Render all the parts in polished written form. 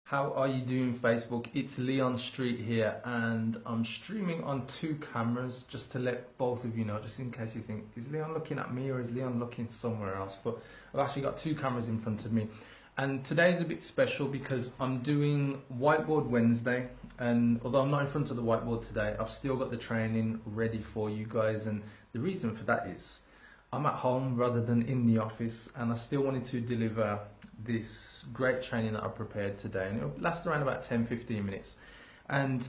How are you doing, Facebook? It's Leon Street here, and I'm streaming on two cameras just to let both of you know, just in case you think, is Leon looking at me or is Leon looking somewhere else? But I've actually got two cameras in front of me. And today's a bit special because I'm doing Whiteboard Wednesday, and although I'm not in front of the whiteboard today, I've still got the training ready for you guys. And the reason for that is I'm at home rather than in the office, and I still wanted to deliver this great training that I prepared today, and it'll last around about 10-15 minutes. And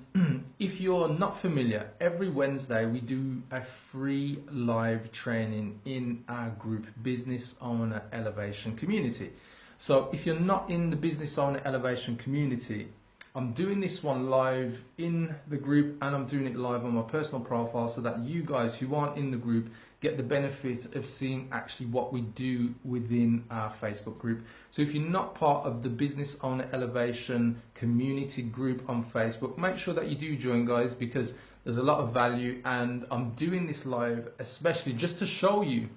if you're not familiar, every Wednesday we do a free live training in our group Business Owner Elevation community. So if you're not in the Business Owner Elevation community, I'm doing this one live in the group, and I'm doing it live on my personal profile so that you guys who aren't in the group get the benefit of seeing actually what we do within our Facebook group. So if you're not part of the Business Owner Elevation community group on Facebook, make sure that you do join, guys, because there's a lot of value, and I'm doing this live especially just to show you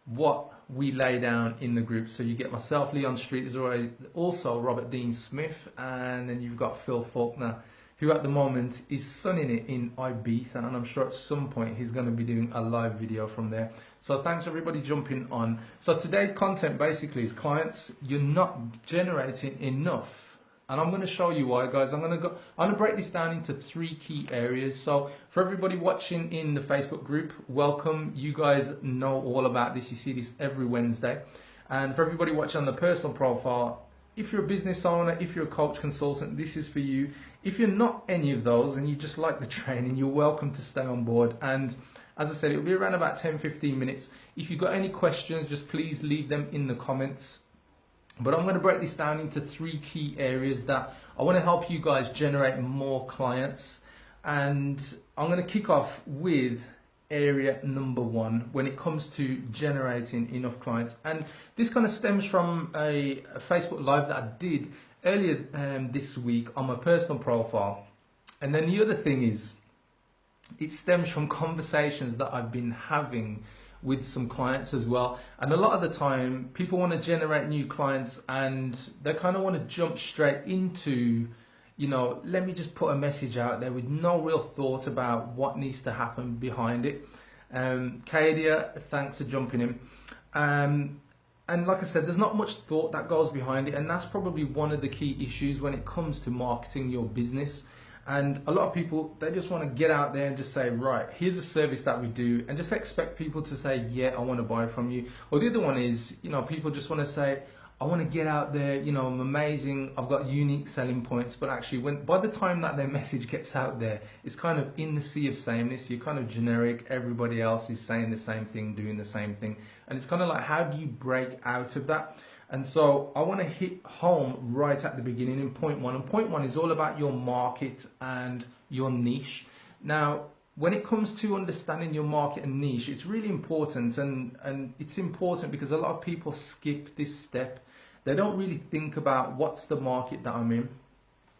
what we lay down in the group. So you get myself, Leon Street, there's also Robert Dean Smith, and then you've got Phil Faulkner, who at the moment is sunning it in Ibiza, and I'm sure at some point he's going to be doing a live video from there. So thanks everybody jumping on. So today's content basically is, clients, you're not generating enough. And I'm going to show you why, guys. I'm going to break this down into three key areas. So for everybody watching in the Facebook group, welcome. You guys know all about this. You see this every Wednesday. And for everybody watching on the personal profile, if you're a business owner, if you're a coach, consultant, this is for you. If you're not any of those and you just like the training, you're welcome to stay on board. And as I said, it'll be around about 10-15 minutes. If you've got any questions, just please leave them in the comments. But I'm going to break this down into three key areas that I want to help you guys generate more clients. And I'm going to kick off with area number one when it comes to generating enough clients. And this kind of stems from a Facebook Live that I did earlier this week on my personal profile. And then the other thing is, it stems from conversations that I've been having with some clients as well. And a lot of the time people want to generate new clients and they kind of want to jump straight into, you know, let me just put a message out there with no real thought about what needs to happen behind it. Kadia, thanks for jumping in. And like I said, there's not much thought that goes behind it, and that's probably one of the key issues when it comes to marketing your business. And a lot of people, they just want to get out there and just say, right, here's a service that we do, and just expect people to say, yeah, I want to buy from you. Or the other one is, you know, people just want to say, I want to get out there, you know, I'm amazing, I've got unique selling points. But actually, by the time that their message gets out there, it's kind of in the sea of sameness. You're kind of generic. Everybody else is saying the same thing, doing the same thing. And it's kind of like, how do you break out of that? And so I want to hit home right at the beginning in point one. And point one is all about your market and your niche. Now, when it comes to understanding your market and niche, it's really important. And it's important because a lot of people skip this step. They don't really think about what's the market that I'm in.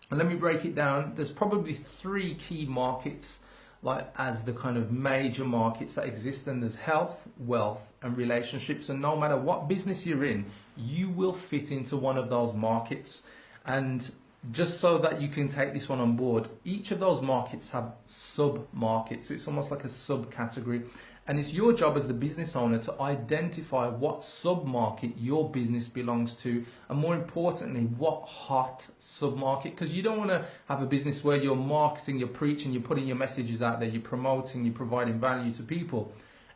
And let me break it down. There's probably three key markets, like as the kind of major markets that exist, and there's health, wealth, and relationships. And no matter what business you're in, you will fit into one of those markets. And just so that you can take this one on board, each of those markets have sub-markets. So it's almost like a subcategory. And it's your job as the business owner to identify what sub-market your business belongs to, and more importantly, what hot sub-market, because you don't want to have a business where you're marketing, you're preaching, you're putting your messages out there, you're promoting, you're providing value to people,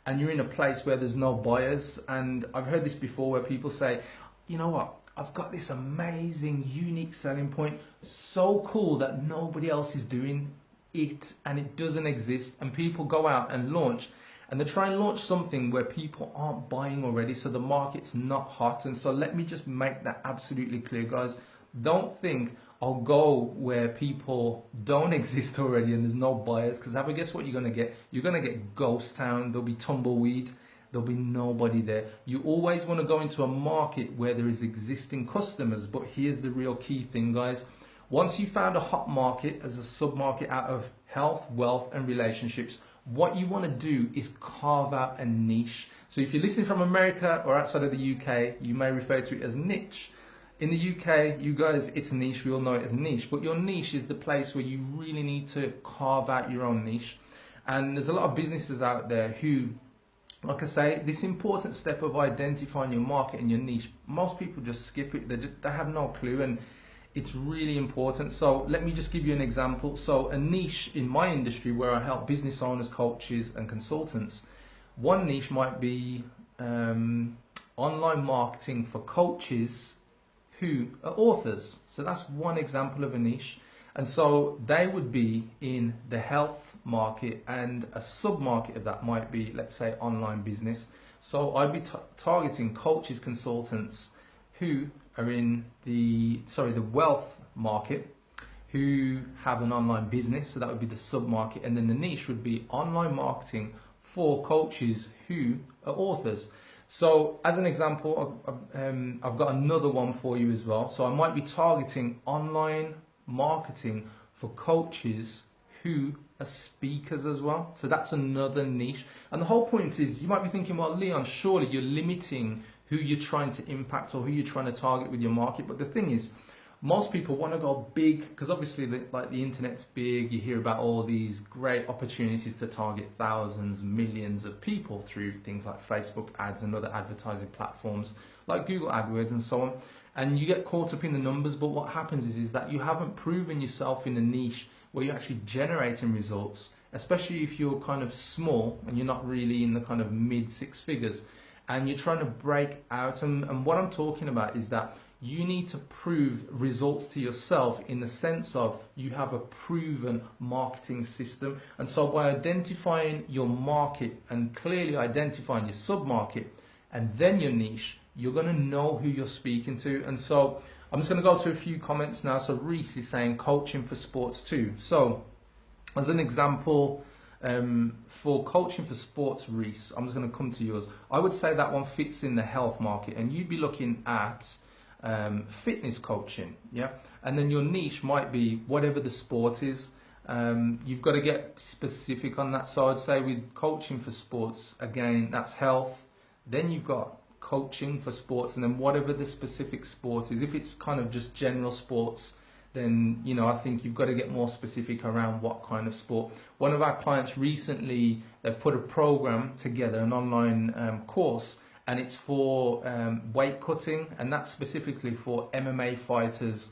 and you're in a place where there's no buyers. And I've heard this before where people say, you know what, I've got this amazing, unique selling point, so cool that nobody else is doing it and it doesn't exist. And people go out and launch, and they try and launch something where people aren't buying already, so the market's not hot. And so let me just make that absolutely clear, guys. Don't think I'll go where people don't exist already and there's no buyers, because guess what you're going to get? You're going to get ghost town. There'll be tumbleweed. There'll be nobody there. You always want to go into a market where there is existing customers. But here's the real key thing, guys. Once you found a hot market as a sub-market out of health, wealth, and relationships, what you want to do is carve out a niche. So if you're listening from America or outside of the UK, you may refer to it as niche. in the UK, you guys, it's a niche. We all know it as a niche, but your niche is the place where you really need to carve out your own niche. And there's a lot of businesses out there who, like I say, this important step of identifying your market and your niche, most people just skip it. They have no clue, and it's really important. So let me just give you an example. So a niche in my industry where I help business owners, coaches, and consultants, one niche might be online marketing for coaches who are authors. So that's one example of a niche. And so they would be in the health market, and a sub-market of that might be, let's say, online business. So I'd be targeting coaches, consultants who are in the wealth market, who have an online business. So that would be the sub-market. And then the niche would be online marketing for coaches who are authors. So as an example, I've got another one for you as well. So I might be targeting online marketing for coaches who are speakers as well. So that's another niche. And the whole point is, you might be thinking, well, Leon, surely you're limiting who you're trying to impact or who you're trying to target with your market. But the thing is, most people want to go big because obviously the internet's big. You hear about all these great opportunities to target thousands, millions of people through things like Facebook ads and other advertising platforms like Google AdWords and so on. And you get caught up in the numbers, but what happens is that you haven't proven yourself in a niche where you're actually generating results, especially if you're kind of small and you're not really in the kind of mid six figures and you're trying to break out. And what I'm talking about is that you need to prove results to yourself in the sense of you have a proven marketing system. And so by identifying your market and clearly identifying your sub-market and then your niche, you're going to know who you're speaking to. And so I'm just going to go to a few comments now. So Reese is saying coaching for sports too. So as an example, for coaching for sports, Reese, I'm just going to come to yours. I would say that one fits in the health market, and you'd be looking at fitness coaching, yeah, and then your niche might be whatever the sport is. You've got to get specific on that. So I'd say with coaching for sports, again, that's health. Then you've got coaching for sports, and then whatever the specific sport is. If it's kind of just general sports, then I think you've got to get more specific around what kind of sport. One of our clients recently, they've put a program together, an online course, and it's for weight cutting, and that's specifically for MMA fighters,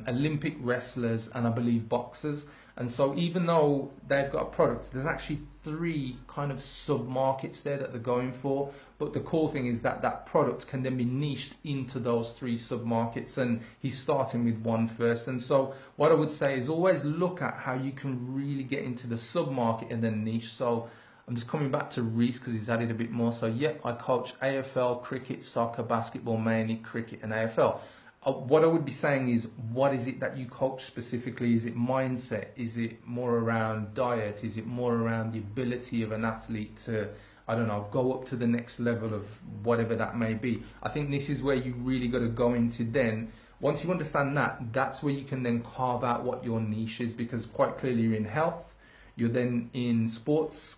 Olympic wrestlers, and I believe boxers. And so even though they've got a product, there's actually 3 kind of sub-markets there that they're going for. But the cool thing is that that product can then be niched into those 3 sub-markets, and he's starting with one first. And so what I would say is always look at how you can really get into the sub-market and then niche. So I'm just coming back to Reese because he's added a bit more. So yeah, I coach AFL, cricket, soccer, basketball, mainly cricket and AFL. What I would be saying is, what is it that you coach specifically? Is it mindset? Is it more around diet? Is it more around the ability of an athlete to, I don't know, go up to the next level of whatever that may be? I think this is where you really got to go into then. Once you understand that, that's where you can then carve out what your niche is, because quite clearly you're in health, you're then in sports,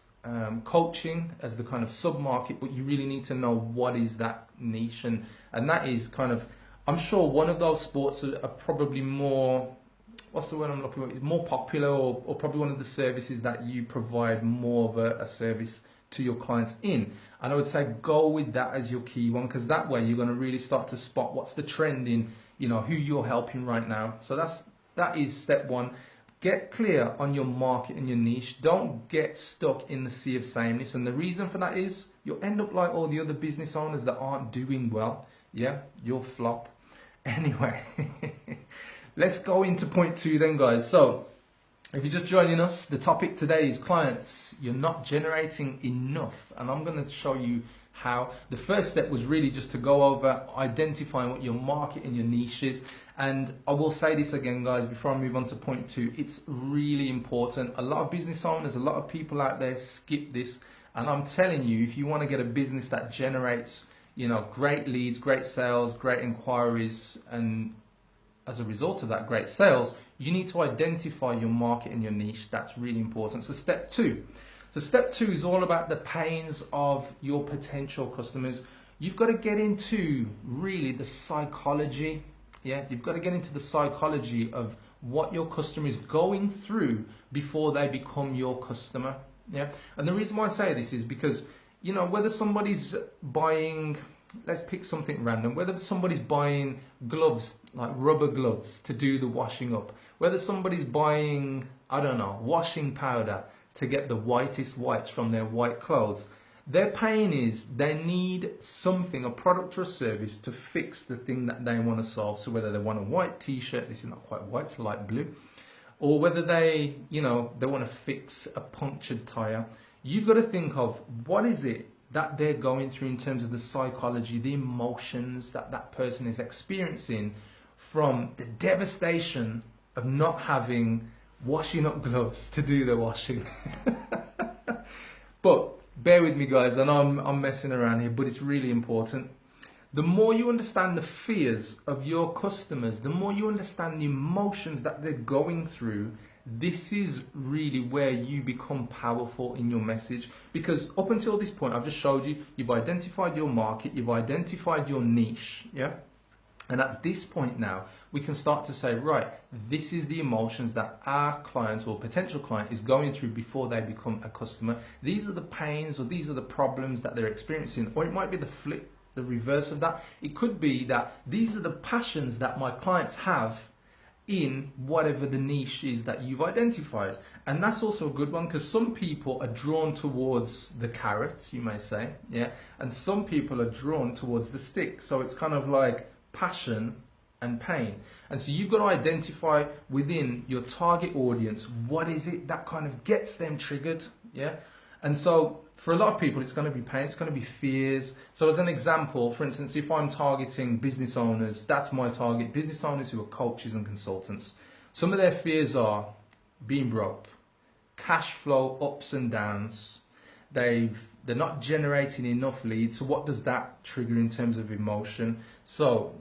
coaching as the kind of sub-market, but you really need to know what is that niche, and that is kind of, I'm sure one of those sports are probably more, what's the word I'm looking for, it's more popular, or probably one of the services that you provide more of a service to your clients in. And I would say go with that as your key one, because that way you're going to really start to spot what's the trend in, who you're helping right now. So that is step 1. Get clear on your market and your niche. Don't get stuck in the sea of sameness. And the reason for that is you'll end up like all the other business owners that aren't doing well. Yeah, you'll flop. Anyway, let's go into point 2 then, guys. So if you're just joining us, the topic today is clients, you're not generating enough. And I'm going to show you how. The first step was really just to go over identifying what your market and your niche is. And I will say this again, guys, before I move on to point 2, it's really important. A lot of business owners, a lot of people out there skip this. And I'm telling you, if you want to get a business that generates, great leads, great sales, great inquiries, and as a result of that, great sales, you need to identify your market and your niche. That's really important. So step 2. So step 2 is all about the pains of your potential customers. you've got to get into really the psychology. Yeah, you've got to get into the psychology of what your customer is going through before they become your customer. Yeah, and the reason why I say this is because, you know, whether somebody's buying, let's pick something random, whether somebody's buying gloves, like rubber gloves to do the washing up, whether somebody's buying, I don't know, washing powder to get the whitest whites from their white clothes, their pain is they need something, a product or a service to fix the thing that they want to solve. So whether they want a white t-shirt, this is not quite white, it's light blue, or whether they, you know, they want to fix a punctured tire, you've got to think of what is it that they're going through in terms of the psychology, the emotions that that person is experiencing from the devastation of not having washing up gloves to do the washing. But bear with me, guys, and I'm messing around here, but it's really important. The more you understand the fears of your customers, the more you understand the emotions that they're going through, this is really where you become powerful in your message. Because up until this point, I've just showed you, you've identified your market, you've identified your niche, yeah? And at this point now, we can start to say, right, this is the emotions that our client or potential client is going through before they become a customer. These are the pains or these are the problems that they're experiencing. Or it might be the flip, the reverse of that. It could be that these are the passions that my clients have in whatever the niche is that you've identified. And that's also a good one, because some people are drawn towards the carrot, you may say, yeah, and some people are drawn towards the stick. So it's kind of like passion and pain. And so you've got to identify within your target audience, what is it that kind of gets them triggered, yeah? And so for a lot of people, it's going to be pain, it's going to be fears. So as an example, for instance, if I'm targeting business owners, that's my target, business owners who are coaches and consultants. Some of their fears are being broke, cash flow ups and downs, they're not generating enough leads. So what does that trigger in terms of emotion? So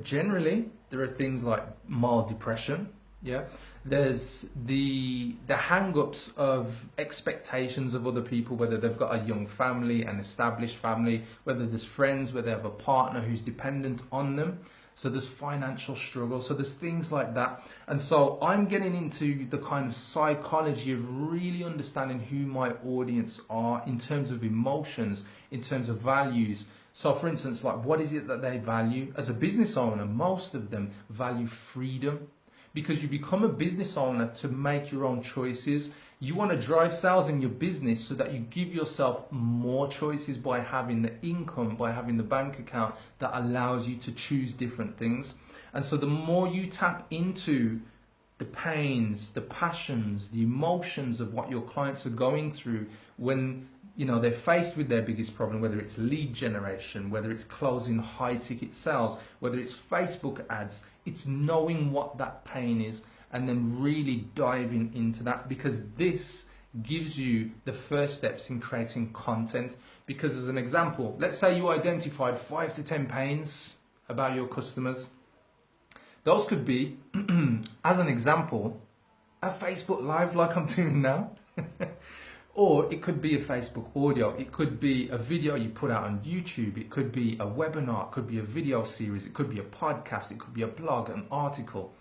generally, there are things like mild depression, yeah? There's the hang-ups of expectations of other people, whether they've got a young family, an established family, whether there's friends, whether they have a partner who's dependent on them. So there's financial struggle. So there's things like that. And so I'm getting into the kind of psychology of really understanding who my audience are in terms of emotions, in terms of values. So for instance, like what is it that they value? As a business owner, most of them value freedom. Because you become a business owner to make your own choices. You want to drive sales in your business so that you give yourself more choices by having the income, by having the bank account that allows you to choose different things. And so the more you tap into the pains, the passions, the emotions of what your clients are going through when, you know, they're faced with their biggest problem, whether it's lead generation, whether it's closing high ticket sales, whether it's Facebook ads, it's knowing what that pain is and then really diving into that, because this gives you the first steps in creating content. Because as an example, let's say you identified 5 to 10 pains about your customers. Those could be, as an example, a Facebook Live like I'm doing now. Or it could be a Facebook audio, it could be a video you put out on YouTube, it could be a webinar, it could be a video series, it could be a podcast, it could be a blog, an article.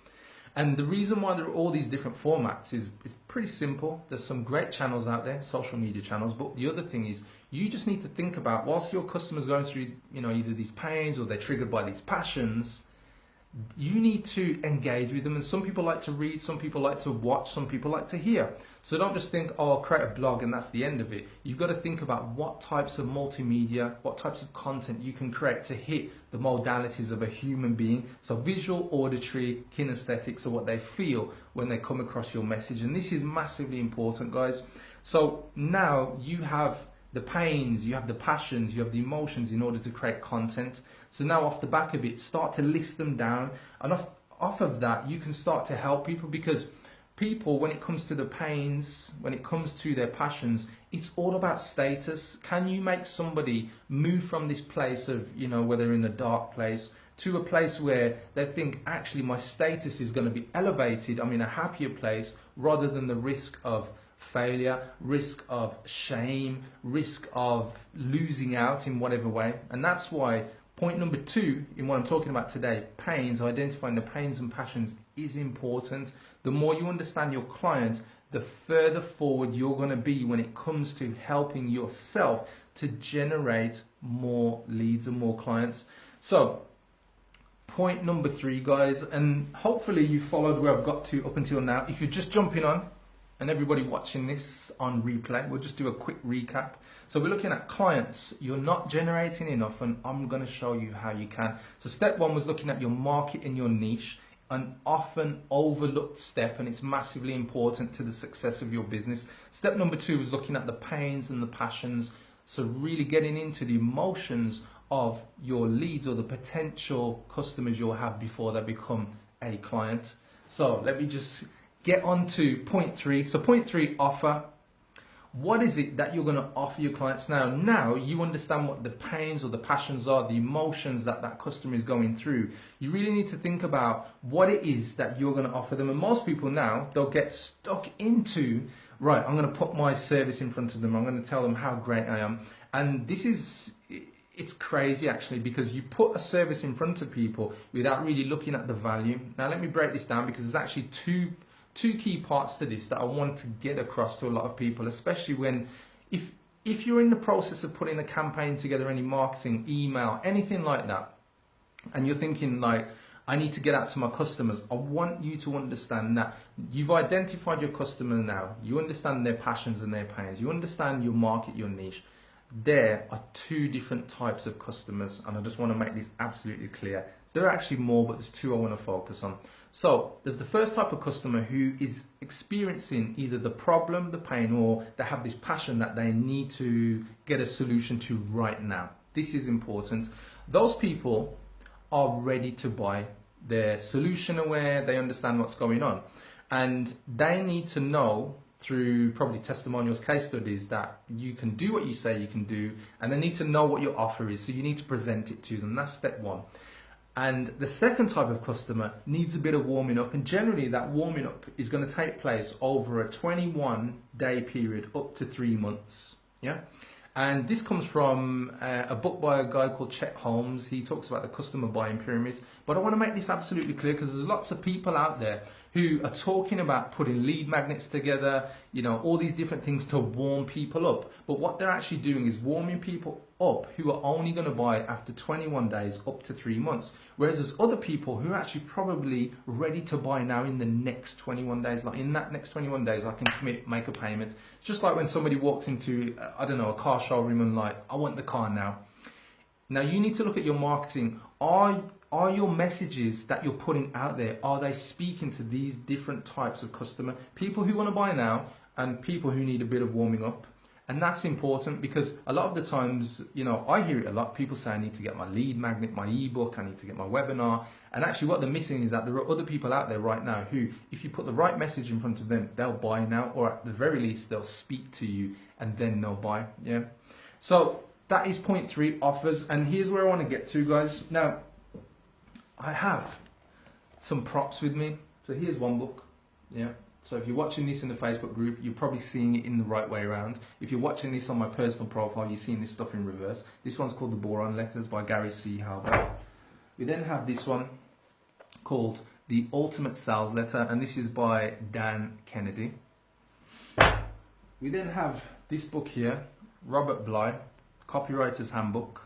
And the reason why there are all these different formats is pretty simple. There's some great channels out there, social media channels, but the other thing is you just need to think about, whilst your customers are going through, you know, either these pains or they're triggered by these passions, you need to engage with them. And some people like to read, some people like to watch, some people like to hear. So don't just think, oh, I'll create a blog and that's the end of it. You've got to think about what types of multimedia, what types of content you can create to hit the modalities of a human being. So visual, auditory, kinesthetics are what they feel when they come across your message. And this is massively important, guys. So now you have the pains, you have the passions, you have the emotions in order to create content. So now off the back of it, start to list them down. And off of that, you can start to help people, because people, when it comes to the pains, when it comes to their passions, it's all about status. Can you make somebody move from this place of, you know, whether in a dark place, to a place where they think, actually, my status is going to be elevated, I'm in a happier place, rather than the risk of failure, risk of shame, risk of losing out in whatever way. And that's why point number 2 in what I'm talking about today, pains, identifying the pains and passions, is important. The more you understand your client, the further forward you're going to be when it comes to helping yourself to generate more leads and more clients. So point number 3, guys, and hopefully you followed where I've got to up until now. If you're just jumping on, and everybody watching this on replay, we'll just do a quick recap. So we're looking at clients. You're not generating enough, and I'm going to show you how you can. So step 1 was looking at your market and your niche, an often overlooked step, and it's massively important to the success of your business. Step number 2 was looking at the pains and the passions. So really getting into the emotions of your leads or the potential customers you'll have before they become a client. So let me just get on to point 3. So point 3, offer. What is it that you're going to offer your clients now? Now you understand what the pains or the passions are, the emotions that that customer is going through. You really need to think about what it is that you're going to offer them. And most people now, they'll get stuck into, right, I'm going to put my service in front of them. I'm going to tell them how great I am. And this is, it's crazy actually, because you put a service in front of people without really looking at the value. Now let me break this down, because there's actually two key parts to this that I want to get across to a lot of people, especially when, if you're in the process of putting a campaign together, any marketing, email, anything like that, and you're thinking like, I need to get out to my customers, I want you to understand that you've identified your customer now, you understand their passions and their pains, you understand your market, your niche. There are 2 different types of customers, and I just want to make this absolutely clear. There are actually more, but there's 2 I want to focus on. So there's the first type of customer who is experiencing either the problem, the pain, or they have this passion that they need to get a solution to right now. This is important. Those people are ready to buy. They're solution aware, they understand what's going on, and they need to know through probably testimonials, case studies, that you can do what you say you can do, and they need to know what your offer is, so you need to present it to them. That's step 1. And the second type of customer needs a bit of warming up, and generally that warming up is going to take place over a 21-day period up to 3 months. Yeah, and this comes from a book by a guy called Chet Holmes. He talks about the customer buying pyramid. But I want to make this absolutely clear, because there's lots of people out there who are talking about putting lead magnets together, you know, all these different things to warm people up. But what they're actually doing is warming people up who are only going to buy after 21 days up to 3 months. Whereas there's other people who are actually probably ready to buy now in the next 21 days. Like in that next 21 days, I can commit, make a payment. It's just like when somebody walks into, I don't know, a car showroom and like, I want the car now. Now you need to look at your marketing. Are your messages that you're putting out there, are they speaking to these different types of customer? People who want to buy now and people who need a bit of warming up. And that's important, because a lot of the times, you know, I hear it a lot. People say I need to get my lead magnet, my ebook, I need to get my webinar. And actually what they're missing is that there are other people out there right now who, if you put the right message in front of them, they'll buy now, or at the very least, they'll speak to you and then they'll buy. Yeah. So that is point 3, offers. And here's where I want to get to, guys. Now, I have some props with me. So here's one book. Yeah. So if you're watching this in the Facebook group, you're probably seeing it in the right way around. If you're watching this on my personal profile, you're seeing this stuff in reverse. This one's called The Boron Letters by Gary C. Halbert. We then have this one called The Ultimate Sales Letter, and this is by Dan Kennedy. We then have this book here, Robert Bly, Copywriter's Handbook.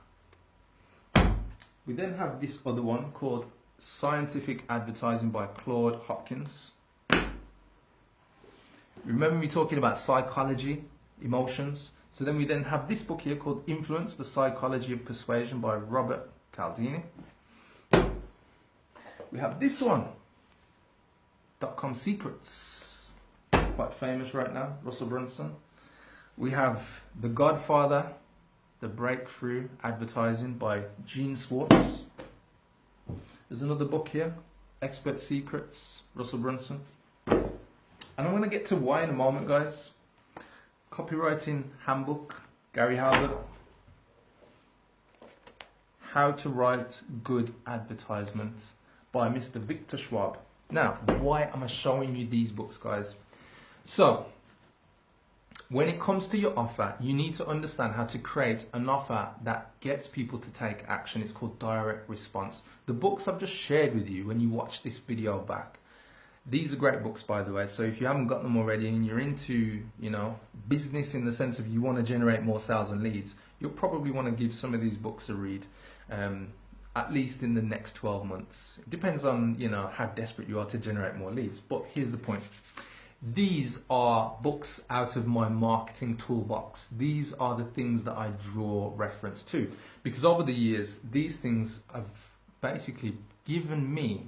We then have this other one called Scientific Advertising by Claude Hopkins. Remember me talking about psychology, emotions? So then we then have this book here called Influence, The Psychology of Persuasion by Robert Cialdini. We have this one, .com Secrets, quite famous right now, Russell Brunson. We have The Godfather, The Breakthrough Advertising by Gene Schwartz. There's another book here, Expert Secrets, Russell Brunson. And I'm going to get to why in a moment, guys. Copywriting Handbook, Gary Halbert. How to Write Good Advertisements by Mr. Victor Schwab. Now, why am I showing you these books, guys? So, when it comes to your offer, you need to understand how to create an offer that gets people to take action. It's called direct response. The books I've just shared with you when you watch this video back, these are great books, by the way. So if you haven't got them already and you're into, business in the sense of you want to generate more sales and leads, you'll probably want to give some of these books a read, at least in the next 12 months. It depends on, how desperate you are to generate more leads. But here's the point. These are books out of my marketing toolbox. These are the things that I draw reference to, because over the years, these things have basically given me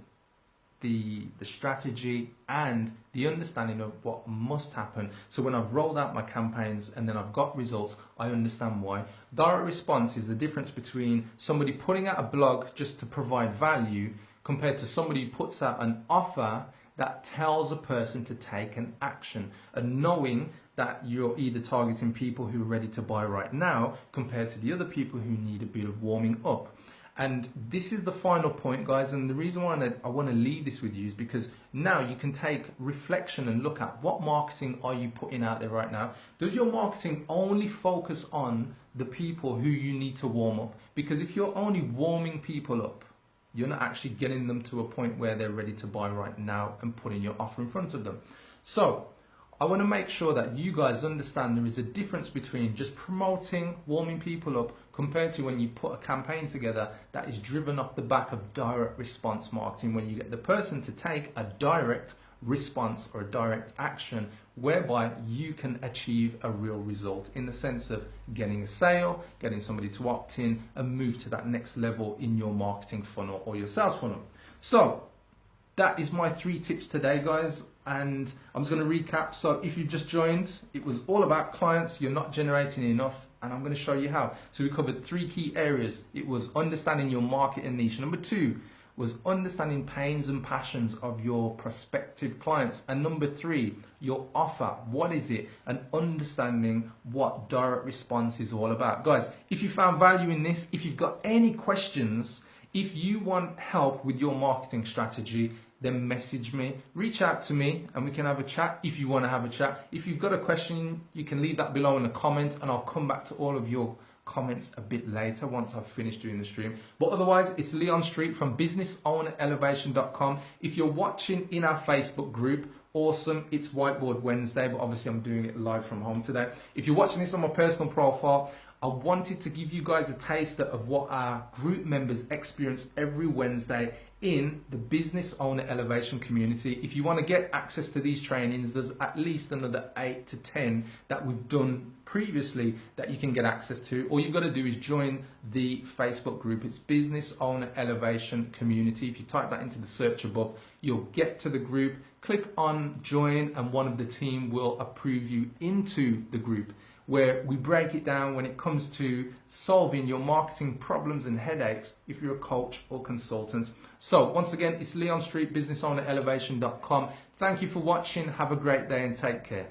the strategy and the understanding of what must happen. So when I've rolled out my campaigns and then I've got results, I understand why. Direct response is the difference between somebody putting out a blog just to provide value compared to somebody who puts out an offer that tells a person to take an action, and knowing that you're either targeting people who are ready to buy right now compared to the other people who need a bit of warming up. And this is the final point, guys, and the reason why I want to leave this with you is because now you can take reflection and look at what marketing are you putting out there right now. Does your marketing only focus on the people who you need to warm up? Because if you're only warming people up, you're not actually getting them to a point where they're ready to buy right now and putting your offer in front of them. So I want to make sure that you guys understand there is a difference between just promoting, warming people up, compared to when you put a campaign together that is driven off the back of direct response marketing, where you get the person to take a direct response or a direct action whereby you can achieve a real result in the sense of getting a sale, getting somebody to opt in and move to that next level in your marketing funnel or your sales funnel. So that is my 3 tips today, guys, and I'm just going to recap. So if you've just joined, it was all about clients you're not generating enough, and I'm going to show you how. So we covered 3 key areas. It was understanding your market and niche. Number 2 was understanding pains and passions of your prospective clients. And number 3, your offer. What is it? And understanding what direct response is all about. Guys, if you found value in this, if you've got any questions, if you want help with your marketing strategy, then message me, reach out to me, and we can have a chat if you want to have a chat. If you've got a question, you can leave that below in the comments, and I'll come back to all of your comments a bit later once I've finished doing the stream. But otherwise, it's Leon Street from businessownerelevation.com. If you're watching in our Facebook group, awesome, it's Whiteboard Wednesday, but obviously I'm doing it live from home today. If you're watching this on my personal profile, I wanted to give you guys a taster of what our group members experience every Wednesday in the Business Owner Elevation community. If you want to get access to these trainings, there's at least another 8 to 10 that we've done previously that you can get access to. All you've got to do is join the Facebook group. It's Business Owner Elevation Community. If you type that into the search above, you'll get to the group. Click on join and one of the team will approve you into the group, where we break it down when it comes to solving your marketing problems and headaches if you're a coach or consultant. So once again, it's Leon Street, businessownerelevation.com. Thank you for watching. Have a great day and take care.